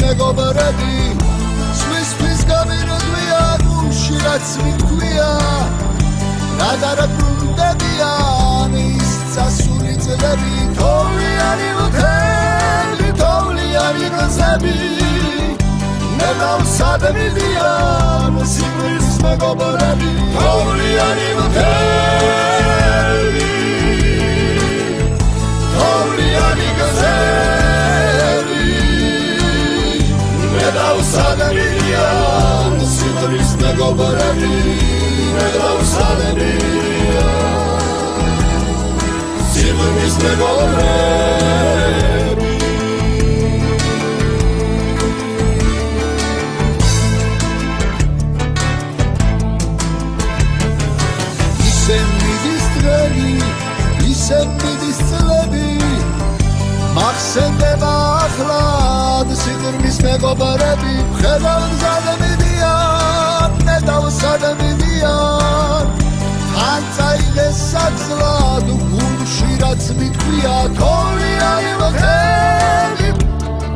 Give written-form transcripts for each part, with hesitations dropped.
მეგობრები სვისთვის გამიროგვია გულში რაც მიქვია რა დარაბრუნდებიან ის წასული წლები თოვლიანი უთელი თოვლიანი გზები მე დავსადმიდიან სიკვდილის მეგობრები თოვლიანი უთელი თოვლიანი გზები მე დავსადმიდიან სიკვდილის მეგობრები მე დავსადმიდიან სიკვდილის მეგობრები ისე მიდის წლები მახსენდება ახლად სიკვდილის მეგობრები მხედავსადმიდიან მე დავსადმიდიან თან წაიღეს საძლად გულში რაც მიქვია თოვლიანი უთელი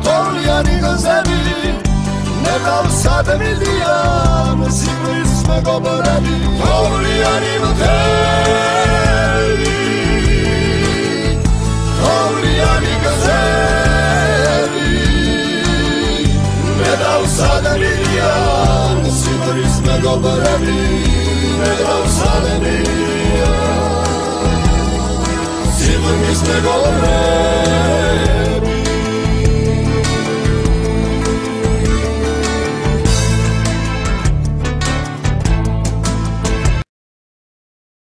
თოვლიანი გზები მე დავსადმიდიან სიკვდილის მეგობრები თოვლიანი უთელი თოვლიანი გზები მე დავსადმიდიან სიკვდილის მეგობრები მე დავსადმიდიან სიკვდილის მეგობრები